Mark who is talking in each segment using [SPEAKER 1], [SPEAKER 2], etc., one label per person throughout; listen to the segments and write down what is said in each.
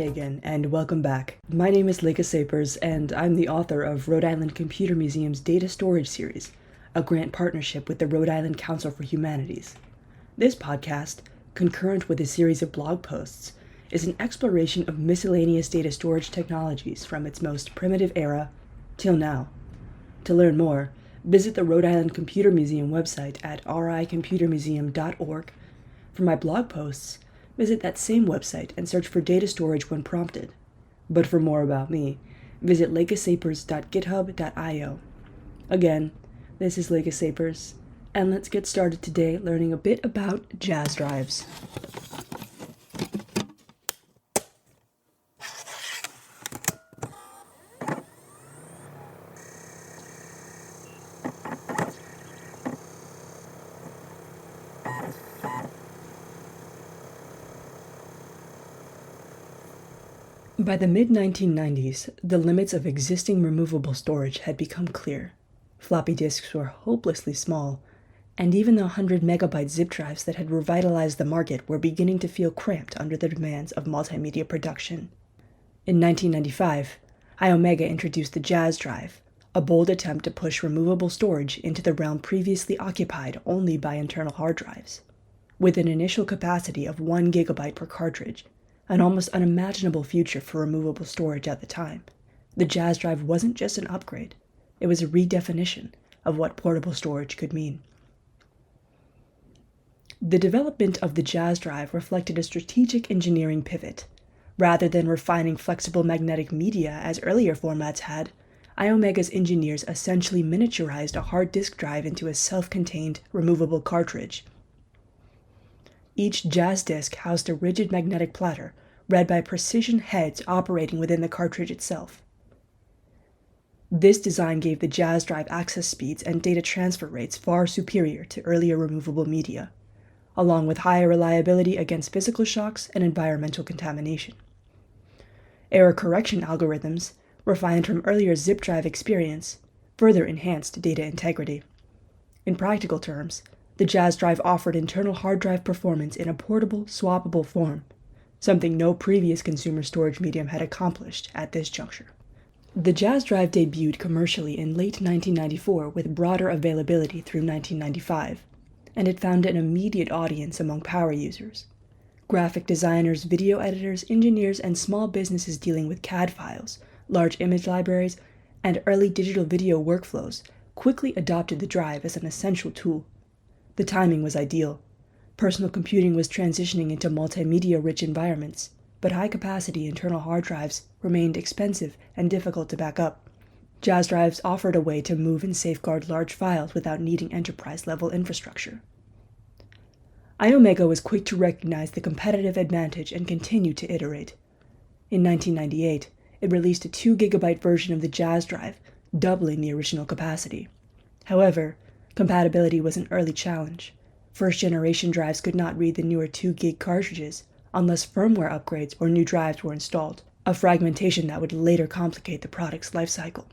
[SPEAKER 1] again, and welcome back. My name is Lekha Sapers, and I'm the author of Rhode Island Computer Museum's Data Storage Series, a grant partnership with the Rhode Island Council for Humanities. This podcast, concurrent with a series of blog posts, is an exploration of miscellaneous data storage technologies from its most primitive era till now. To learn more, visit the Rhode Island Computer Museum website at ricomputermuseum.org. For my blog posts, visit that same website and search for data storage when prompted. But for more about me, visit lekhasapers.github.io. Again, this is Lekha Sapers, and let's get started today learning a bit about Jaz drives. By the mid-1990s, the limits of existing removable storage had become clear. Floppy disks were hopelessly small, and even the 100 megabyte zip drives that had revitalized the market were beginning to feel cramped under the demands of multimedia production. In 1995, Iomega introduced the Jaz drive, a bold attempt to push removable storage into the realm previously occupied only by internal hard drives. With an initial capacity of 1 gigabyte per cartridge, an almost unimaginable future for removable storage at the time, the Jaz drive wasn't just an upgrade, it was a redefinition of what portable storage could mean. The development of the Jaz drive reflected a strategic engineering pivot. Rather than refining flexible magnetic media as earlier formats had, Iomega's engineers essentially miniaturized a hard disk drive into a self-contained, removable cartridge. Each Jaz disk housed a rigid magnetic platter, read by precision heads operating within the cartridge itself. This design gave the Jaz drive access speeds and data transfer rates far superior to earlier removable media, along with higher reliability against physical shocks and environmental contamination. Error correction algorithms, refined from earlier zip drive experience, further enhanced data integrity. In practical terms, the Jaz drive offered internal hard drive performance in a portable, swappable form, something no previous consumer storage medium had accomplished at this juncture. The Jaz drive debuted commercially in late 1994 with broader availability through 1995, and it found an immediate audience among power users. Graphic designers, video editors, engineers, and small businesses dealing with CAD files, large image libraries, and early digital video workflows quickly adopted the drive as an essential tool. The timing was ideal. Personal computing was transitioning into multimedia-rich environments, but high-capacity internal hard drives remained expensive and difficult to back up. Jaz drives offered a way to move and safeguard large files without needing enterprise-level infrastructure. Iomega was quick to recognize the competitive advantage and continued to iterate. In 1998, it released a 2 gigabyte version of the Jaz drive, doubling the original capacity. However, compatibility was an early challenge. First-generation drives could not read the newer 2 gig cartridges unless firmware upgrades or new drives were installed, a fragmentation that would later complicate the product's lifecycle.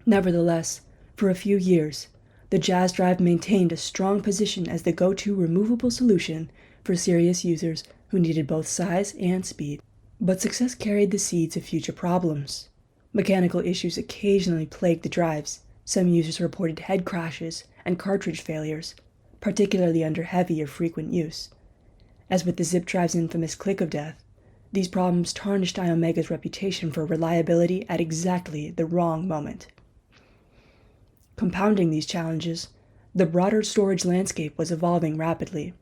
[SPEAKER 1] Nevertheless, for a few years, the Jaz drive maintained a strong position as the go-to removable solution for serious users who needed both size and speed. But success carried the seeds of future problems. Mechanical issues occasionally plagued the drives. Some users reported head crashes and cartridge failures, particularly under heavy or frequent use. As with the zip drive's infamous click of death, these problems tarnished Iomega's reputation for reliability at exactly the wrong moment. Compounding these challenges, the broader storage landscape was evolving rapidly.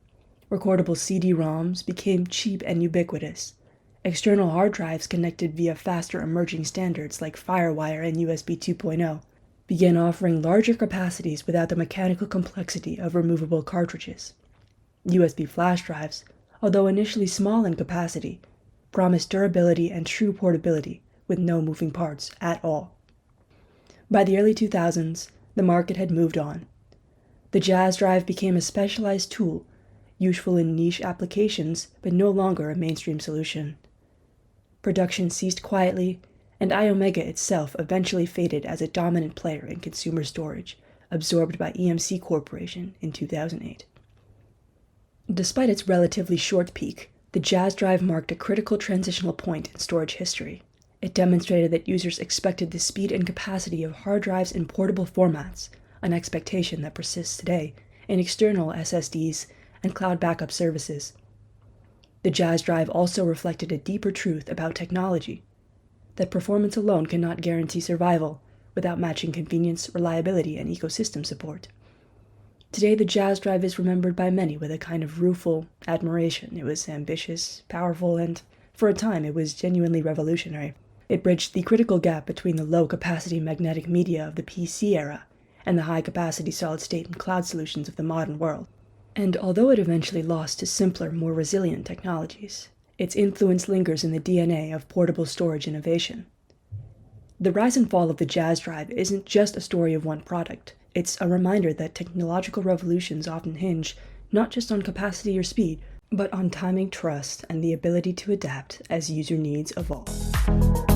[SPEAKER 1] Recordable CD-ROMs became cheap and ubiquitous. External hard drives connected via faster emerging standards like FireWire and USB 2.0 began offering larger capacities without the mechanical complexity of removable cartridges. USB flash drives, although initially small in capacity, promised durability and true portability with no moving parts at all. By the early 2000s, the market had moved on. The Jaz drive became a specialized tool, useful in niche applications but no longer a mainstream solution. Production ceased quietly, and Iomega itself eventually faded as a dominant player in consumer storage, absorbed by EMC Corporation in 2008. Despite its relatively short peak, The Jaz drive marked a critical transitional point in storage history. It demonstrated that users expected the speed and capacity of hard drives in portable formats, an expectation that persists today in external SSDs and cloud backup services. The Jaz drive also reflected a deeper truth about technology, that performance alone cannot guarantee survival without matching convenience, reliability, and ecosystem support. Today, the Jaz drive is remembered by many with a kind of rueful admiration. It was ambitious, powerful, and, for a time, it was genuinely revolutionary. It bridged the critical gap between the low-capacity magnetic media of the PC era and the high-capacity solid-state and cloud solutions of the modern world. And although it eventually lost to simpler, more resilient technologies, its influence lingers in the DNA of portable storage innovation. The rise and fall of the Jaz drive isn't just a story of one product. It's a reminder that technological revolutions often hinge not just on capacity or speed, but on timing, trust, and the ability to adapt as user needs evolve.